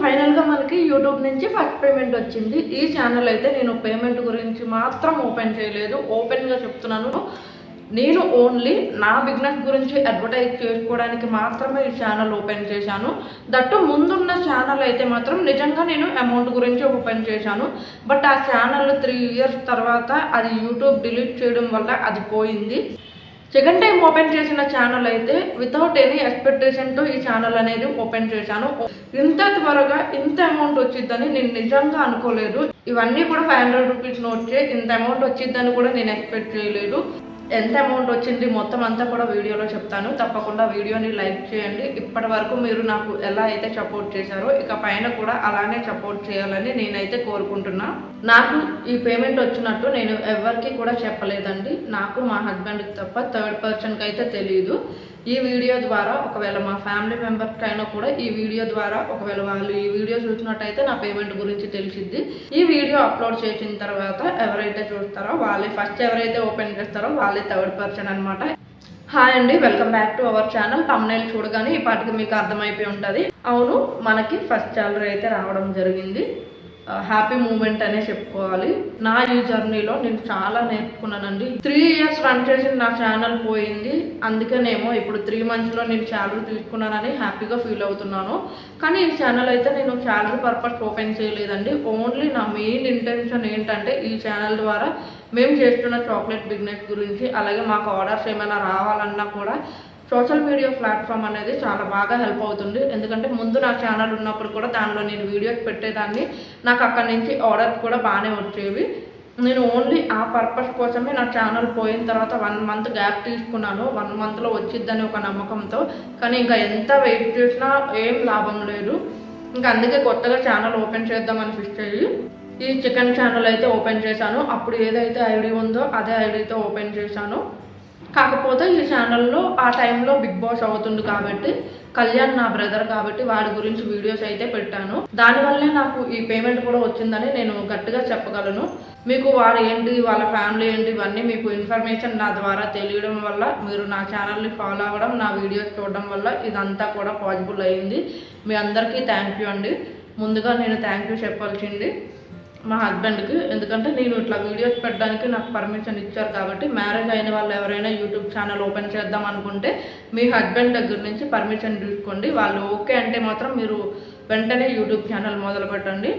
ఫైనల్గా మనకి యూట్యూబ్ నుంచి ఫస్ట్ పేమెంట్ వచ్చింది. ఈ ఛానల్ అయితే నేను పేమెంట్ గురించి మాత్రం ఓపెన్ చేయలేదు. ఓపెన్గా చెప్తున్నాను, నేను ఓన్లీ నా బిజినెస్ గురించి అడ్వర్టైజ్ చేసుకోవడానికి మాత్రమే ఈ ఛానల్ ఓపెన్ చేశాను. దట్టు ముందున్న ఛానల్ అయితే మాత్రం నిజంగా నేను అమౌంట్ గురించి ఓపెన్ చేశాను. బట్ ఆ ఛానల్ 3 years తర్వాత అది యూట్యూబ్ డిలీట్ చేయడం వల్ల అది పోయింది. సెకండ్ టైం ఓపెన్ చేసిన ఛానల్ అయితే వితౌట్ ఎనీ ఎక్స్పెక్టేషన్తో ఈ ఛానల్ అనేది ఓపెన్ చేశాను. ఇంత త్వరగా ఇంత అమౌంట్ వచ్చిద్దని నేను నిజంగా అనుకోలేదు. ఇవన్నీ కూడా 500 రూపీస్ నోట్సే. ఇంత అమౌంట్ వచ్చిద్దని కూడా నేను ఎక్స్పెక్ట్ చేయలేదు. ఎంత అమౌంట్ వచ్చింది మొత్తం అంతా కూడా వీడియోలో చెప్తాను. తప్పకుండా వీడియోని లైక్ చేయండి. ఇప్పటి వరకు మీరు నాకు ఎలా అయితే సపోర్ట్ చేశారో ఇక పైన కూడా అలానే సపోర్ట్ చేయాలని నేనైతే కోరుకుంటున్నా. నాకు ఈ పేమెంట్ వచ్చినట్టు నేను ఎవరికి కూడా చెప్పలేదండి. నాకు మా హస్బెండ్కి తప్ప థర్డ్ పర్సన్కి అయితే తెలియదు. ఈ వీడియో ద్వారా ఒకవేళ మా ఫ్యామిలీ మెంబర్కి అయినా కూడా ఈ వీడియో ద్వారా ఒకవేళ వాళ్ళు ఈ వీడియో చూసినట్టయితే నా పేమెంట్ గురించి తెలిసిద్ది. ఈ వీడియో అప్లోడ్ చేసిన తర్వాత ఎవరైతే చూస్తారో వాళ్ళే ఫస్ట్, ఎవరైతే ఓపెన్ చేస్తారో వాళ్ళే థర్డ్ పర్సన్ అనమాట. హాయ్ అండి, welcome back to our channel. Thumbnail చూడగానే ఈ పాటికి మీకు అర్థమైపోయి ఉంటుంది. అవును, మనకి ఫస్ట్ సాలరీ అయితే రావడం జరిగింది. హ్యాపీ మూమెంట్ అనే చెప్పుకోవాలి. నా ఈ జర్నీలో నేను చాలా నేర్చుకున్నానండి. 3 years రన్ చేసి నా ఛానల్ పోయింది. అందుకనేమో ఇప్పుడు 3 monthsలో నేను శాలరీ తీసుకున్నానని హ్యాపీగా ఫీల్ అవుతున్నాను. కానీ ఈ ఛానల్ అయితే నేను శాలరీ పర్పస్ ఓపెన్ చేయలేదండి. ఓన్లీ నా మెయిన్ ఇంటెన్షన్ ఏంటంటే ఈ ఛానల్ ద్వారా మేము చేస్తున్న చాక్లెట్ బిజినెస్ గురించి, అలాగే మాకు ఆర్డర్స్ ఏమైనా రావాలన్నా కూడా సోషల్ మీడియా ప్లాట్ఫామ్ అనేది చాలా బాగా హెల్ప్ అవుతుంది. ఎందుకంటే ముందు నా ఛానల్ ఉన్నప్పుడు కూడా దానిలో నేను వీడియోస్ పెట్టేదాన్ని. నాకు అక్కడి నుంచి ఆర్డర్స్ కూడా బాగానే వచ్చేవి. నేను ఓన్లీ ఆ పర్పస్ కోసమే నా ఛానల్ పోయిన తర్వాత 1 month గ్యాప్ తీసుకున్నాను. 1 monthలో వచ్చిద్దని ఒక నమ్మకంతో. కానీ ఇంకా ఎంత వెయిట్ చేసినా ఏం లాభం లేదు. ఇంకా అందుకే కొత్తగా ఛానల్ ఓపెన్ చేద్దామని ఫిక్స్ అయ్యి ఈ చికెన్ ఛానల్ అయితే ఓపెన్ చేశాను. అప్పుడు ఏదైతే ఐడి ఉందో అదే ఐడితో ఓపెన్ చేశాను. కాకపోతే ఈ ఛానల్లో ఆ టైంలో బిగ్ బాస్ అవుతుంది కాబట్టి, కళ్యాణ్ నా బ్రదర్ కాబట్టి వాడి గురించి వీడియోస్ అయితే పెట్టాను. దానివల్లే నాకు ఈ పేమెంట్ కూడా వచ్చిందని నేను గట్టిగా చెప్పగలను. మీకు వాడు ఏంటి, వాళ్ళ ఫ్యామిలీ ఏంటి, ఇవన్నీ మీకు ఇన్ఫర్మేషన్ నా ద్వారా తెలియడం వల్ల, మీరు నా ఛానల్ని ఫాలో అవ్వడం, నా వీడియోస్ చూడడం వల్ల ఇదంతా కూడా పాసిబుల్ అయ్యింది. మీ అందరికీ థ్యాంక్ యూ అండి. ముందుగా నేను థ్యాంక్ యూ చెప్పాల్సింది మా హస్బెండ్కి. ఎందుకంటే నేను ఇట్లా వీడియోస్ పెట్టడానికి నాకు పర్మిషన్ ఇచ్చారు కాబట్టి. మ్యారేజ్ అయిన వాళ్ళు ఎవరైనా యూట్యూబ్ ఛానల్ ఓపెన్ చేద్దాం అనుకుంటే మీ హస్బెండ్ దగ్గర నుంచి పర్మిషన్ తీసుకోండి. వాళ్ళు ఓకే అంటే మాత్రం మీరు వెంటనే యూట్యూబ్ ఛానల్ మొదలు పెట్టండి.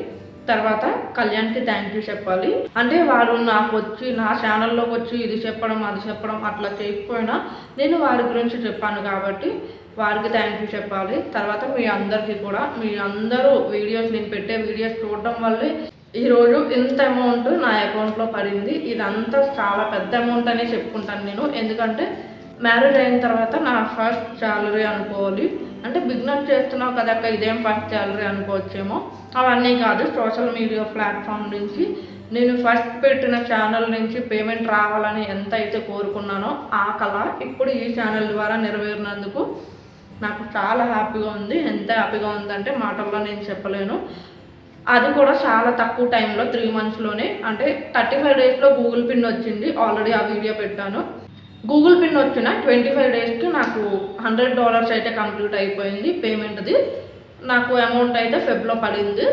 తర్వాత కళ్యాణ్కి థ్యాంక్ యూ చెప్పాలి. అంటే వాడు నాకు వచ్చి నా ఛానల్లోకి వచ్చి ఇది చెప్పడం అది చెప్పడం అట్లా చేయకపోయినా నేను వాడి గురించి చెప్పాను కాబట్టి వారికి థ్యాంక్ యూ చెప్పాలి. తర్వాత మీ అందరికీ కూడా, మీ అందరూ వీడియోస్, నేను పెట్టే వీడియోస్ చూడడం వల్లే ఈరోజు ఇంత అమౌంట్ నా అకౌంట్లో పడింది. ఇదంతా చాలా పెద్ద అమౌంట్ అనే చెప్పుకుంటాను నేను. ఎందుకంటే మ్యారేజ్ అయిన తర్వాత నా ఫస్ట్ శాలరీ అనుకోవాలి. అంటే బిజినెస్ చేస్తున్నావు కదా ఇదేం ఫస్ట్ శాలరీ అనుకోవచ్చేమో. అవన్నీ కాదు, సోషల్ మీడియా ప్లాట్ఫామ్ నుంచి నేను ఫస్ట్ పెట్టిన ఛానల్ నుంచి పేమెంట్ రావాలని ఎంత అయితే కోరుకున్నానో ఆ కళ ఇప్పుడు ఈ ఛానల్ ద్వారా నెరవేరినందుకు నాకు చాలా హ్యాపీగా ఉంది. ఎంత హ్యాపీగా ఉందంటే మాటల్లో నేను చెప్పలేను. అది కూడా చాలా తక్కువ టైంలో 3 monthsలోనే. అంటే 35 daysలో గూగుల్ పిన్ వచ్చింది. ఆల్రెడీ ఆ వీడియో పెట్టాను. గూగుల్ పిన్ వచ్చిన 25 daysకి నాకు $100 అయితే కంప్లీట్ అయిపోయింది పేమెంట్ది. నాకు అమౌంట్ అయితే ఫెబ్లో పడింది.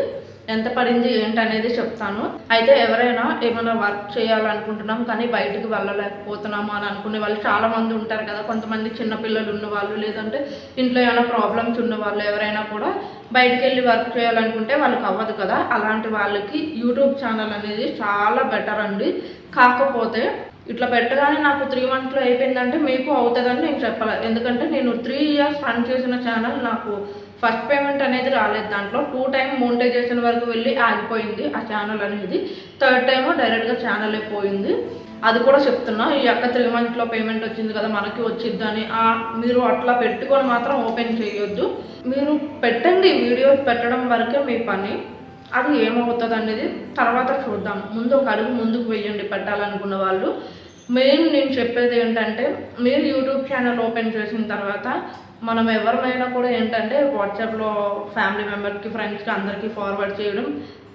ఎంత పడింది ఏంటనేది చెప్తాను. అయితే ఎవరైనా ఏమైనా వర్క్ చేయాలనుకుంటున్నాం కానీ బయటకు వెళ్ళలేకపోతున్నాము అని అనుకునే వాళ్ళు చాలామంది ఉంటారు కదా. కొంతమంది చిన్నపిల్లలు ఉన్నవాళ్ళు, లేదంటే ఇంట్లో ఏమైనా ప్రాబ్లమ్స్ ఉన్నవాళ్ళు ఎవరైనా కూడా బయటకు వెళ్ళి వర్క్ చేయాలనుకుంటే వాళ్ళకి అవ్వదు కదా. అలాంటి వాళ్ళకి యూట్యూబ్ ఛానల్ అనేది చాలా బెటర్ అండి. కాకపోతే ఇట్లా పెట్టగానే నాకు 3 monthsలో అయిపోయిందంటే మీకు అవుతుందని నేను చెప్పలేదు. ఎందుకంటే నేను 3 years రన్ చేసిన ఛానల్ నాకు ఫస్ట్ పేమెంట్ అనేది రాలేదు. దాంట్లో 2 times మోనిటైజేషన్ వరకు వెళ్ళి ఆగిపోయింది ఆ ఛానల్ అనేది. థర్డ్ టైం డైరెక్ట్గా ఛానల్ అయిపోయింది. అది కూడా చెప్తున్నా. ఈ యొక్క 3 monthsలో పేమెంట్ వచ్చింది కదా మనకి వచ్చిద్దని మీరు అట్లా పెట్టుకొని మాత్రం ఓపెన్ చేయొద్దు. మీరు పెట్టండి, వీడియోస్ పెట్టడం వరకే మీ పని. అది ఏమవుతుంది అనేది తర్వాత చూద్దాం. ముందు ఒక అడుగు ముందుకు వెయ్యండి పెట్టాలనుకున్న వాళ్ళు. మెయిన్ నేను చెప్పేది ఏంటంటే, మీరు యూట్యూబ్ ఛానల్ ఓపెన్ చేసిన తర్వాత మనం ఎవరినైనా కూడా ఏంటంటే వాట్సాప్లో ఫ్యామిలీ మెంబర్స్కి, ఫ్రెండ్స్కి అందరికీ ఫార్వర్డ్ చేయడం,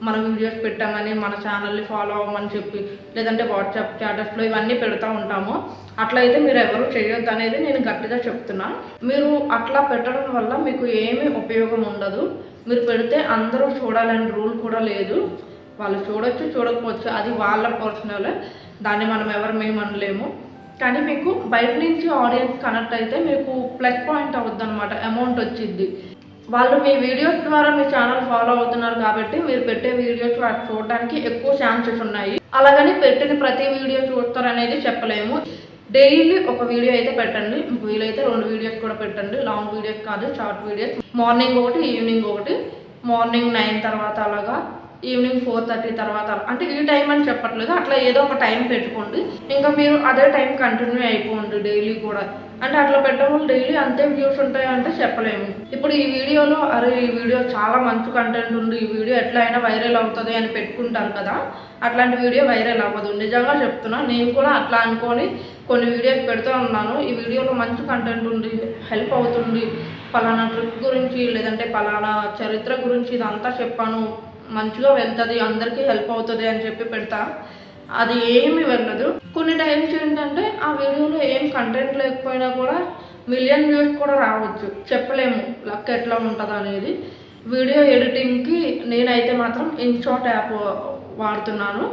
మన వీడియోస్ పెట్టామని మన ఛానల్ని ఫాలో అవ్వమని చెప్పి, లేదంటే వాట్సాప్ స్టేటస్లో ఇవన్నీ పెడతా ఉంటాము. అట్లా అయితే మీరు ఎవరు చేయొద్దు అనేది నేను గట్టిగా చెప్తున్నా. మీరు అట్లా పెట్టడం వల్ల మీకు ఏమీ ఉపయోగం ఉండదు. మీరు పెడితే అందరూ చూడాలని రూల్ కూడా లేదు. వాళ్ళు చూడొచ్చు, చూడకపోవచ్చు, అది వాళ్ళ పర్సనల్. దాన్ని మనం ఎవరు అనలేము. కానీ మీకు బయట నుంచి ఆడియన్స్ కనెక్ట్ అయితే మీకు ప్లస్ పాయింట్ అవుద్ది అనమాట, అమౌంట్ వచ్చింది. వాళ్ళు మీ వీడియోస్ ద్వారా మీ ఛానల్ ఫాలో అవుతున్నారు కాబట్టి మీరు పెట్టే వీడియోస్ వాటి చూడడానికి ఎక్కువ ఛాన్సెస్ ఉన్నాయి. అలాగని పెట్టిన ప్రతి వీడియో చూస్తారనేది చెప్పలేము. డైలీ ఒక వీడియో అయితే పెట్టండి, మీకు వీలైతే 2 వీడియోస్ కూడా పెట్టండి. లాంగ్ వీడియోస్ కాదు, షార్ట్ వీడియోస్. మార్నింగ్ ఒకటి, ఈవినింగ్ ఒకటి. మార్నింగ్ 9 తర్వాత అలాగా, ఈవినింగ్ 4:30 తర్వాత. అంటే ఈ టైం అని చెప్పట్లేదు, అట్లా ఏదో ఒక టైం పెట్టుకోండి. ఇంకా మీరు అదే టైం కంటిన్యూ అయిపోండి డైలీ కూడా. అంటే అట్లా పెట్టడం వల్ల డైలీ అంతే వ్యూస్ ఉంటాయంటే చెప్పలేము. ఇప్పుడు ఈ వీడియోలో ఈ వీడియో చాలా మంచి కంటెంట్ ఉంది, ఈ వీడియో ఎట్లా అయినా వైరల్ అవుతుంది అని పెట్టుకుంటారు కదా, అట్లాంటి వీడియో వైరల్ అవ్వదు. నిజంగా చెప్తున్నా, నేను కూడా అట్లా అనుకొని కొన్ని వీడియోస్ పెడుతూ ఉన్నాను. ఈ వీడియోలో మంచి కంటెంట్ ఉంది, హెల్ప్ అవుతుంది, పలానా ట్రిప్ గురించి లేదంటే పలానా చరిత్ర గురించి ఇదంతా చెప్పాను, మంచిగా వెళ్తుంది, అందరికీ హెల్ప్ అవుతుంది అని చెప్పి పెడతా. అది ఏమి వెళ్ళదు. కొన్ని టైమ్స్ ఏంటంటే ఆ వీడియోలో ఏం కంటెంట్ లేకపోయినా కూడా మిలియన్ వ్యూస్ కూడా రావచ్చు, చెప్పలేము లక్ ఎట్లా ఉంటుంది అనేది. వీడియో ఎడిటింగ్కి నేనైతే మాత్రం ఇన్షాట్ యాప్ వాడుతున్నాను.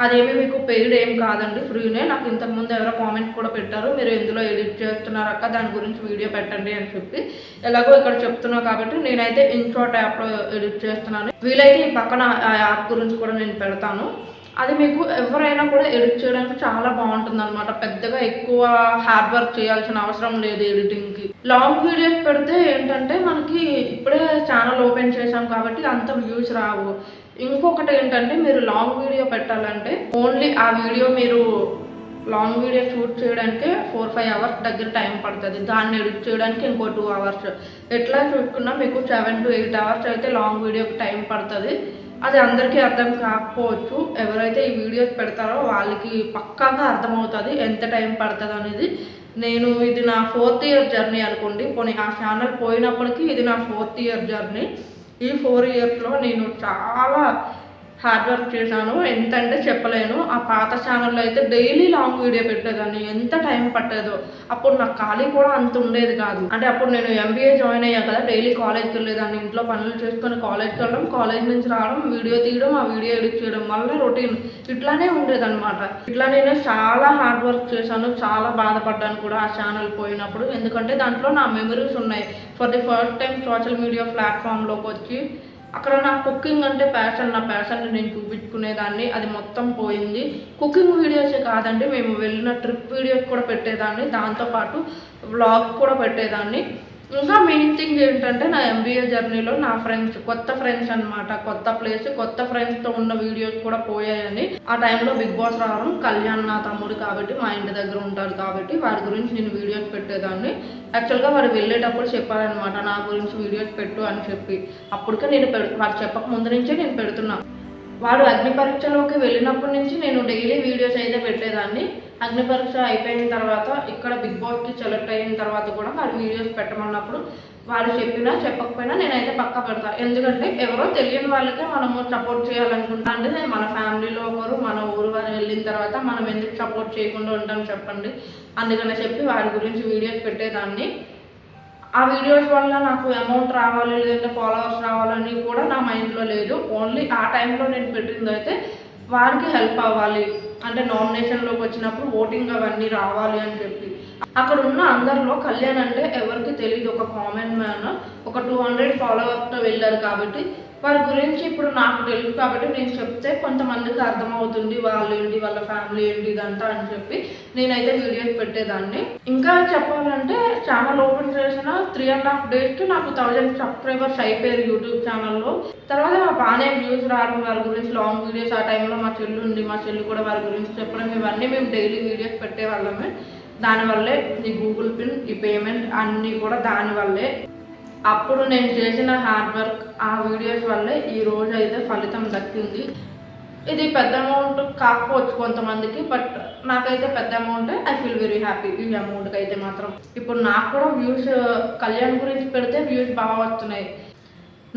అదేమి మీకు పెయిడ్ ఏం కాదండి, ఫ్రీనే. నాకు ఇంతకుముందు ఎవరో కామెంట్ కూడా పెట్టారు, మీరు ఎందులో ఎడిట్ చేస్తున్నారు అక్క, దాని గురించి వీడియో పెట్టండి అని చెప్పి. ఎలాగో ఇక్కడ చెప్తున్నా కాబట్టి నేనైతే ఇన్షాట్ యాప్లో ఎడిట్ చేస్తున్నాను. వీలైతే ఈ పక్కన ఆ యాప్ గురించి కూడా నేను పెడతాను. అది మీకు ఎవరైనా కూడా ఎడిట్ చేయడానికి చాలా బాగుంటుంది అనమాట. పెద్దగా ఎక్కువ హార్డ్ వర్క్ చేయాల్సిన అవసరం లేదు ఎడిటింగ్కి. లాంగ్ వీడియోస్ పెడితే ఏంటంటే మనకి ఇప్పుడే ఛానల్ ఓపెన్ చేసాం కాబట్టి అంత వ్యూస్ రావు. ఇంకొకటి ఏంటంటే మీరు లాంగ్ వీడియో పెట్టాలంటే ఓన్లీ ఆ వీడియో మీరు లాంగ్ వీడియో షూట్ చేయడానికి 4-5 అవర్స్ దగ్గర టైం పడుతుంది. దాన్ని ఎడిట్ చేయడానికి ఇంకో 2 అవర్స్. ఎట్లా చూసుకున్నా మీకు 7 to 8 అవర్స్ అయితే లాంగ్ వీడియోకి టైం పడుతుంది. అది అందరికీ అర్థం కాకపోవచ్చు. ఎవరైతే ఈ వీడియోస్ పెడతారో వాళ్ళకి పక్కాగా అర్థమవుతుంది ఎంత టైం పడుతుంది అనేది. నేను ఇది నా 4th ఇయర్ జర్నీ అనుకోండి. పోనీ ఆ ఛానల్ పోయినప్పటికీ ఇది నా 4th ఇయర్ జర్నీ. ఈ 4 ఇయర్స్లో నేను చాలా హార్డ్ వర్క్ చేశాను, ఎంత అంటే చెప్పలేను. ఆ పాత ఛానల్లో అయితే డైలీ లాంగ్ వీడియో పెట్టేదాన్ని, ఎంత టైం పట్టేదో. అప్పుడు నాకు ఖాళీ కూడా అంత ఉండేది కాదు. అంటే అప్పుడు నేను MBA జాయిన్ అయ్యాను కదా, డైలీ కాలేజ్కి వెళ్ళేదాన్ని. ఇంట్లో పనులు చేసుకొని కాలేజ్కి వెళ్ళడం, కాలేజ్ నుంచి రావడం, వీడియో తీయడం, ఆ వీడియో ఎడిట్ చేయడం, మళ్ళీ రొటీన్ ఇట్లానే ఉండేదన్నమాట. ఇట్లా నేను చాలా హార్డ్ వర్క్ చేశాను, చాలా బాధపడ్డాను కూడా ఆ ఛానల్ పోయినప్పుడు. ఎందుకంటే దాంట్లో నా మెమరీస్ ఉన్నాయి. For the first time social media ప్లాట్ఫామ్లోకి వచ్చి అక్కడ నా కుకింగ్ అంటే ప్యాషన్, నా ప్యాషన్ని నేను చూపించుకునేదాన్ని. అది మొత్తం పోయింది. కుకింగ్ వీడియోసే కాదండి, మేము వెళ్ళిన ట్రిప్ వీడియోస్ కూడా పెట్టేదాన్ని, దాంతోపాటు వ్లాగ్ కూడా పెట్టేదాన్ని. ఇంకా మెయిన్ థింగ్ ఏంటంటే నా MBA జర్నీలో నా ఫ్రెండ్స్, కొత్త ఫ్రెండ్స్ అనమాట, కొత్త ప్లేస్, కొత్త ఫ్రెండ్స్తో ఉన్న వీడియోస్ కూడా పోయాయని. ఆ టైంలో బిగ్ బాస్ రావడం, కళ్యాణ్ నా తమ్ముడు కాబట్టి మా ఇంటి దగ్గర ఉంటారు కాబట్టి వారి గురించి నేను వీడియోస్ పెట్టేదాన్ని. యాక్చువల్గా వారు వెళ్ళేటప్పుడు చెప్పారనమాట నా గురించి వీడియోస్ పెట్టు అని చెప్పి. అప్పటికే నేను వారు చెప్పక ముందు నుంచే నేను పెడుతున్నాను. వాడు అగ్ని పరీక్షలోకి వెళ్ళినప్పటి నుంచి నేను డైలీ వీడియోస్ అయితే పెట్టేదాన్ని. అగ్ని పరీక్ష అయిపోయిన తర్వాత ఇక్కడ బిగ్ బాస్కి సెలెక్ట్ అయిన తర్వాత కూడా వాడు వీడియోస్ పెట్టమన్నప్పుడు వాడు చెప్పినా చెప్పకపోయినా నేనైతే పక్కా పెడతాను. ఎందుకంటే ఎవరో తెలియని వాళ్ళకే మనము సపోర్ట్ చేయాలనుకుంటా. అంటే మన ఫ్యామిలీలో ఒకరు మన ఊరు వారు వెళ్ళిన తర్వాత మనం ఎందుకు సపోర్ట్ చేయకుండా ఉంటాం చెప్పండి. అందుకని చెప్పి వాడి గురించి వీడియోస్ పెట్టేదాన్ని. ఆ వీడియోస్ వల్ల నాకు అమౌంట్ రావాలి లేదంటే ఫాలోవర్స్ రావాలని కూడా నా మైండ్లో లేదు. ఓన్లీ ఆ టైంలో నేను పెట్టింది అయితే వారికి హెల్ప్ అవ్వాలి, అంటే నామినేషన్లోకి వచ్చినప్పుడు ఓటింగ్ అవన్నీ రావాలి అని చెప్పి. అక్కడ ఉన్న అందరిలో కళ్యాణ్ అంటే ఎవరికి తెలియదు, ఒక కామన్ మ్యాన్. ఒక 200 ఫాలోవర్స్తో వెళ్ళారు కాబట్టి వారి గురించి ఇప్పుడు నాకు తెలుసు కాబట్టి నేను చెప్తే కొంతమందికి అర్థమవుతుంది, వాళ్ళు ఏంటి, వాళ్ళ ఫ్యామిలీ ఏంటి, ఇదంతా అని చెప్పి నేనైతే వీడియోస్ పెట్టేదాన్ని. ఇంకా చెప్పాలంటే ఛానల్ ఓపెన్ చేసిన 3.5 డేస్కి నాకు 1000 సబ్స్క్రైబర్స్ అయిపోయారు యూట్యూబ్ ఛానల్లో. తర్వాత బాగానే వ్యూస్ రావడం, వారి గురించి లాంగ్ వీడియోస్. ఆ టైంలో మా చెల్లి ఉంది, మా చెల్లి కూడా వారి గురించి చెప్పడం, ఇవన్నీ మేము డైలీ వీడియోస్ పెట్టేవాళ్ళమే. దానివల్లే ఈ గూగుల్ పిన్, ఈ పేమెంట్ అన్నీ కూడా దానివల్లే. అప్పుడు నేను చేసిన హార్డ్ వర్క్, ఆ వీడియోస్ వల్లే ఈ రోజు అయితే ఫలితం దక్కింది. ఇది పెద్ద అమౌంట్ కాకపోవచ్చు కొంతమందికి, బట్ నాకైతే పెద్ద అమౌంటే. ఐ ఫీల్ వెరీ హ్యాపీ ఈ అమౌంట్కి అయితే మాత్రం. ఇప్పుడు నాకు కూడా వ్యూస్, కళ్యాణ్ గురించి పెడితే వ్యూస్ బాగా వస్తున్నాయి.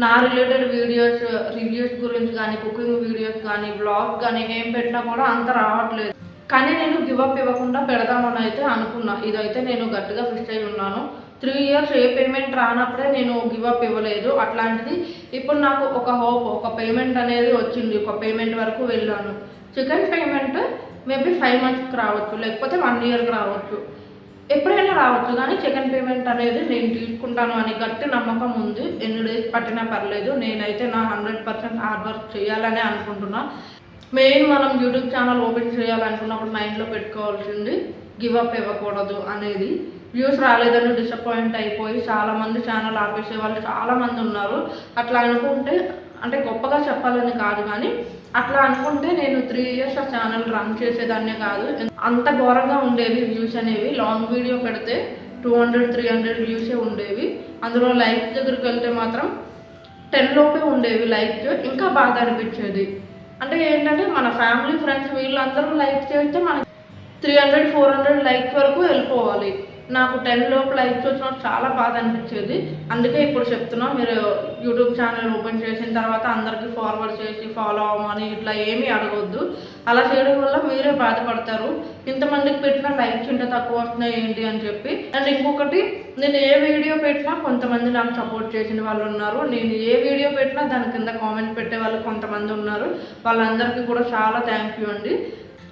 నా రిలేటెడ్ వీడియోస్, రివ్యూస్ గురించి కానీ, కుకింగ్ వీడియోస్ కానీ, బ్లాగ్ కానీ ఏం పెట్టినా కూడా అంత రావట్లేదు. కానీ నేను గివప్ ఇవ్వకుండా పెడదామని అయితే అనుకున్నా. ఇదైతే నేను గట్టిగా ఫిక్స్ అయి ఉన్నాను. 3 years ఏ పేమెంట్ రానప్పుడే నేను గివప్ ఇవ్వలేదు. అట్లాంటిది ఇప్పుడు నాకు ఒక హోప్, ఒక పేమెంట్ అనేది వచ్చింది. ఒక పేమెంట్ వరకు వెళ్ళాను. చికెన్ పేమెంట్ మేబీ 5 monthsకి రావచ్చు, లేకపోతే 1 yearకి రావచ్చు, ఎప్పుడైనా రావచ్చు. కానీ చికెన్ పేమెంట్ అనేది నేను తీసుకుంటాను అని గట్టి నమ్మకం ఉంది. ఎన్ని డేస్ పట్టినా పర్లేదు. నేనైతే నా 100% హార్డ్ వర్క్ చేయాలని అనుకుంటున్నా. మెయిన్ మనం యూట్యూబ్ ఛానల్ ఓపెన్ చేయాలనుకున్నప్పుడు మైండ్లో పెట్టుకోవాల్సింది గివప్ ఇవ్వకూడదు అనేది. వ్యూస్ రాలేదని డిసప్పాయింట్ అయిపోయి చాలామంది ఛానల్ ఆపేసే వాళ్ళు చాలామంది ఉన్నారు. అట్లా అనుకుంటే, అంటే గొప్పగా చెప్పాలని కాదు కానీ అట్లా అనుకుంటే నేను 3 years ఆ ఛానల్ రన్ చేసేదాన్నే కాదు. అంత ఘోరంగా ఉండేవి వ్యూస్ అనేవి. లాంగ్ వీడియో పెడితే 200-300 వ్యూసే ఉండేవి. అందులో లైక్ దగ్గరికి వెళ్తే మాత్రం 10 లోపే ఉండేవి లైక్స్. ఇంకా బాధ అనిపించేది. అంటే ఏంటంటే మన ఫ్యామిలీ, ఫ్రెండ్స్ వీళ్ళందరూ లైక్ చేస్తే మనకి 300-400 లైక్స్ వరకు వెళ్ళిపోవాలి. నాకు 10 లోపు లైక్స్ వచ్చినప్పుడు చాలా బాధ అనిపించేది. అందుకే ఇప్పుడు చెప్తున్నా, మీరు యూట్యూబ్ ఛానల్ ఓపెన్ చేసిన తర్వాత అందరికీ ఫార్వర్డ్ చేసి ఫాలో అవ్వమని ఇట్లా ఏమీ అడగొద్దు. అలా చేయడం వల్ల మీరే బాధపడతారు. ఇంతమందికి పెట్టిన లైక్స్ ఇంత తక్కువ వస్తున్నాయి ఏంటి అని చెప్పి. అండ్ ఇంకొకటి, నేను ఏ వీడియో పెట్టినా కొంతమంది నాకు సపోర్ట్ చేసిన వాళ్ళు ఉన్నారు. నేను ఏ వీడియో పెట్టినా దాని కింద కామెంట్ పెట్టే వాళ్ళు కొంతమంది ఉన్నారు. వాళ్ళందరికీ కూడా చాలా థ్యాంక్ యూ అండి.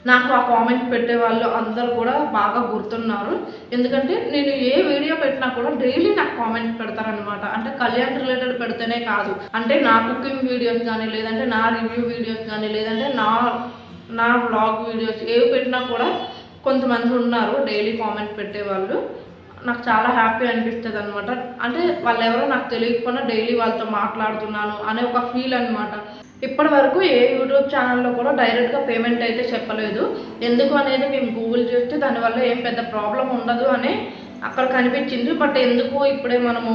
నాకు ఆ కామెంట్ పెట్టే వాళ్ళు అందరూ కూడా బాగా గుర్తున్నారు. ఎందుకంటే నేను ఏ వీడియో పెట్టినా కూడా డైలీ నాకు కామెంట్ పెడతారనమాట. అంటే కళ్యాణ్ రిలేటెడ్ పెడితేనే కాదు, అంటే నా కుకింగ్ వీడియోస్ కానీ, లేదంటే నా రివ్యూ వీడియోస్ కానీ, లేదంటే నా వ్లాగ్ వీడియోస్ ఏవి పెట్టినా కూడా కొంతమంది ఉన్నారు డైలీ కామెంట్ పెట్టేవాళ్ళు. నాకు చాలా హ్యాపీ అనిపిస్తుంది అనమాట. అంటే వాళ్ళు ఎవరో నాకు తెలియకపోయినా డైలీ వాళ్ళతో మాట్లాడుతున్నాను అనే ఒక ఫీల్ అనమాట. ఇప్పటి వరకు ఏ యూట్యూబ్ ఛానల్లో కూడా డైరెక్ట్గా పేమెంట్ అయితే చెప్పలేదు. ఎందుకు అనేది మేము గూగుల్ చేస్తే దానివల్ల ఏం పెద్ద ప్రాబ్లం ఉండదు అని అక్కడ కనిపించింది. బట్ ఎందుకు ఇప్పుడే మనము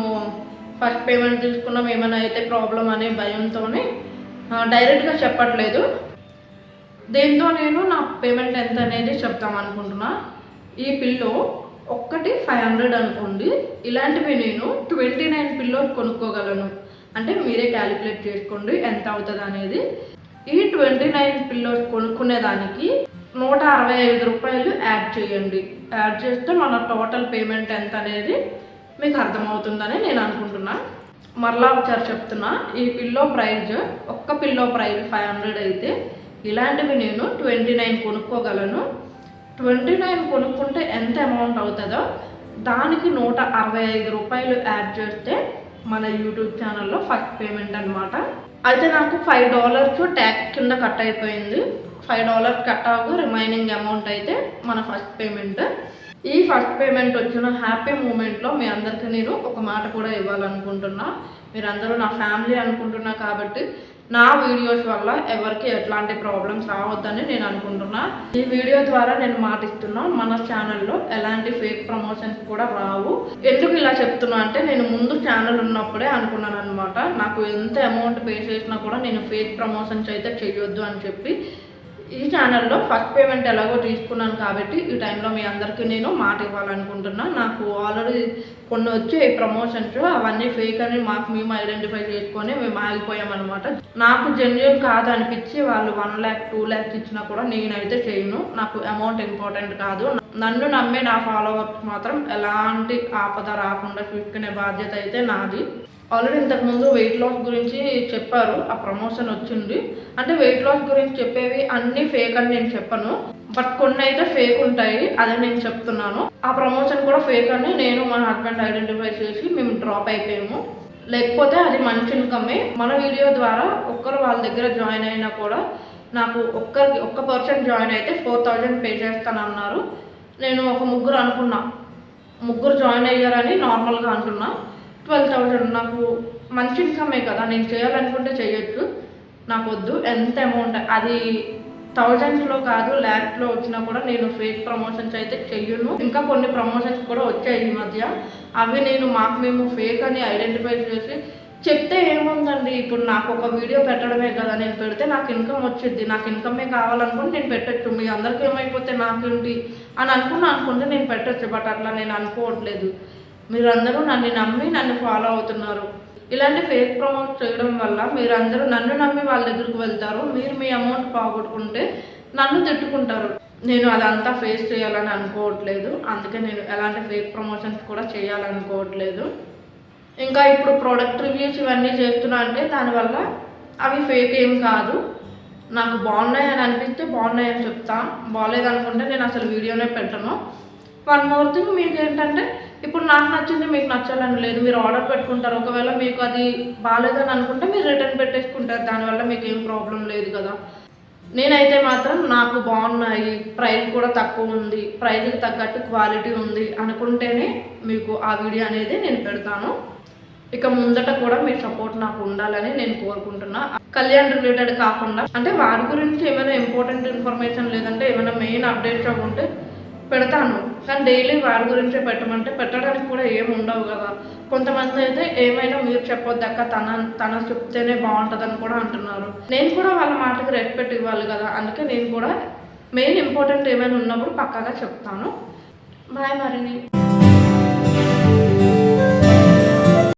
ఫస్ట్ పేమెంట్ తీసుకున్నాం ఏమైనా అయితే ప్రాబ్లం అనే భయంతోనే డైరెక్ట్గా చెప్పట్లేదు. దీంతో నేను నా పేమెంట్ ఎంత అనేది చెప్తాం అనుకుంటున్నా. ఈ పిల్లో ఒక్కటి 500 అనుకోండి. ఇలాంటివి నేను 29 పిల్లోస్ కొనుక్కోగలను. అంటే మీరే క్యాలిక్యులేట్ చేసుకోండి ఎంత అవుతుంది అనేది. ఈ 29 పిల్లోస్ కొనుక్కునేదానికి 165 రూపాయలు యాడ్ చేయండి. యాడ్ చేస్తే మన టోటల్ పేమెంట్ ఎంత అనేది మీకు అర్థమవుతుందని నేను అనుకుంటున్నా. మరలా ఒకసారి చెప్తున్నా, ఈ పిల్లో ప్రైజ్, ఒక్క పిల్లో ప్రైజ్ 500 అయితే ఇలాంటివి నేను 29 కొనుక్కోగలను. 29 కొనుక్కుంటే ఎంత అమౌంట్ అవుతుందో దానికి 165 రూపాయలు యాడ్ చేస్తే మన యూట్యూబ్ ఛానల్లో ఫస్ట్ పేమెంట్ అనమాట. అయితే నాకు $5 ట్యాక్స్ కింద కట్ అయిపోయింది. $5 కట్ అవ్వగా రిమైనింగ్ అమౌంట్ అయితే మన ఫస్ట్ పేమెంట్. ఈ ఫస్ట్ పేమెంట్ వచ్చిన హ్యాపీ మూమెంట్లో మీ అందరికీ నేను ఒక మాట కూడా ఇవ్వాలనుకుంటున్నా. మీరందరూ నా ఫ్యామిలీ అనుకుంటున్నా కాబట్టి నా వీడియోస్ వల్ల ఎవరికి ఎట్లాంటి ప్రాబ్లమ్స్ రావద్దని నేను అనుకుంటున్నా. ఈ వీడియో ద్వారా నేను మాటిస్తున్నా, మన ఛానల్లో ఎలాంటి ఫేక్ ప్రమోషన్స్ కూడా రావు. ఎందుకు ఇలా చెప్తున్నా అంటే, నేను ముందు ఛానల్ ఉన్నప్పుడే అనుకున్నాను అనమాట, నాకు ఎంత అమౌంట్ పే చేసినా కూడా నేను ఫేక్ ప్రమోషన్స్ అయితే చేయొద్దు అని చెప్పి. ఈ ఛానల్లో ఫస్ట్ పేమెంట్ ఎలాగో తీసుకున్నాను కాబట్టి ఈ టైంలో మీ అందరికీ నేను మాట ఇవ్వాలనుకుంటున్నా. నాకు ఆల్రెడీ కొన్ని వచ్చే ప్రమోషన్స్ అవన్నీ ఫేక్ అని మేము ఐడెంటిఫై చేసుకొని మేము ఆగిపోయామన్నమాట. నాకు జెన్యున్ కాదు అనిపించి వాళ్ళు 1 lakh 2 lakhs ఇచ్చినా కూడా నేనైతే చేయను. నాకు అమౌంట్ ఇంపార్టెంట్ కాదు. నన్ను నమ్మే నా ఫాలోవర్స్ మాత్రం ఎలాంటి ఆపద రాకుండా చూసుకునే బాధ్యత అయితే నాది. ఆల్రెడీ ఇంతకుముందు వెయిట్ లాస్ గురించి చెప్పారు, ఆ ప్రమోషన్ వచ్చింది. అంటే వెయిట్ లాస్ గురించి చెప్పేవి అన్నీ ఫేక్ అని నేను చెప్పను, బట్ కొన్ని అయితే ఫేక్ ఉంటాయి, అదే నేను చెప్తున్నాను. ఆ ప్రమోషన్ కూడా ఫేక్ అని నేను మా హస్బెండ్ ఐడెంటిఫై చేసి మేము డ్రాప్ అయిపోయాము. లేకపోతే అది మంచి ఇన్కమే. మన వీడియో ద్వారా ఒక్కరు వాళ్ళ దగ్గర జాయిన్ అయినా కూడా నాకు ఒక్క పర్సన్ జాయిన్ అయితే 4000 పే చేస్తానన్నారు. నేను ఒక ముగ్గురు అనుకున్నా, ముగ్గురు జాయిన్ అయ్యారని నార్మల్గా అంటున్నా. 12,000 నాకు మంచి ఇన్కమే కదా, నేను చేయాలనుకుంటే చేయొచ్చు. నాకు వద్దు ఎంత అమౌంట్, అది థౌజండ్స్లో కాదు ల్యాక్స్లో వచ్చినా కూడా నేను ఫేక్ ప్రమోషన్స్ అయితే చెయ్యను. ఇంకా కొన్ని ప్రమోషన్స్ కూడా వచ్చాయి ఈ మధ్య, అవి నేను మేము ఫేక్ అని ఐడెంటిఫై చేసి చెప్తే ఏముందండి. ఇప్పుడు నాకు ఒక వీడియో పెట్టడమే కదా, నేను పెడితే నాకు ఇన్కమ్ వచ్చింది, నాకు ఇన్కమే కావాలనుకుంటే నేను పెట్టచ్చు. మీ అందరికీ ఏమైపోతే నాకేంటి అని అనుకుంటే నేను పెట్టచ్చు. బట్ అట్లా నేను అనుకోవట్లేదు. మీరందరూ నన్ను నమ్మి నన్ను ఫాలో అవుతున్నారు. ఇలాంటి ఫేక్ ప్రమోట్ చేయడం వల్ల మీరందరూ నన్ను నమ్మి వాళ్ళ దగ్గరికి వెళ్తారు. మీరు మీ అమౌంట్ పోగొట్టుకుంటే నన్ను తిట్టుకుంటారు. నేను అదంతా ఫేస్ చేయాలని అనుకోవట్లేదు. అందుకే నేను ఎలాంటి ఫేక్ ప్రమోషన్స్ కూడా చేయాలనుకోవట్లేదు. ఇంకా ఇప్పుడు ప్రోడక్ట్ రివ్యూస్ ఇవన్నీ చేస్తున్నా అంటే దానివల్ల అవి ఫేక్ ఏం కాదు. నాకు బాగున్నాయి అని అనిపిస్తే బాగున్నాయి అని చెప్తా. బాగాలేదనుకుంటే నేను అసలు వీడియోనే పెట్టను. వన్ మోర్ థింగ్, మీకు ఏంటంటే ఇప్పుడు నాకు నచ్చింది మీకు నచ్చాలని లేదు. మీరు ఆర్డర్ పెట్టుకుంటారు. ఒకవేళ మీకు అది బాగాలేదని అనుకుంటే మీరు రిటర్న్ పెట్టేసుకుంటారు. దానివల్ల మీకు ఏం ప్రాబ్లం లేదు కదా. నేనైతే మాత్రం నాకు బాగున్నాయి, ప్రైస్ కూడా తక్కువ ఉంది, ప్రైస్కి తగ్గట్టు క్వాలిటీ ఉంది అనుకుంటేనే మీకు ఆ వీడియో అనేది నేను పెడతాను. ఇక ముందట కూడా మీ సపోర్ట్ నాకు ఉండాలని నేను కోరుకుంటున్నా. కళ్యాణ్ రిలేటెడ్ కాకుండా అంటే వారి గురించి ఏమైనా ఇంపార్టెంట్ ఇన్ఫర్మేషన్ లేదంటే ఏమైనా మెయిన్ అప్డేట్స్ ఉంటే పెడతాను. కానీ డైలీ వారి గురించే పెట్టమంటే పెట్టడానికి కూడా ఏమి ఉండవు కదా. కొంతమంది అయితే ఏమైనా మీరు చెప్పొద్దక్క, తన చెప్తేనే బాగుంటుందని కూడా అంటున్నారు. నేను కూడా వాళ్ళ మాటకి రెస్పెక్ట్ ఇవ్వాలి కదా. అందుకే నేను కూడా మెయిన్ ఇంపార్టెంట్ ఏమైనా ఉన్నప్పుడు పక్కాగా చెప్తాను. బాయ్ మరి.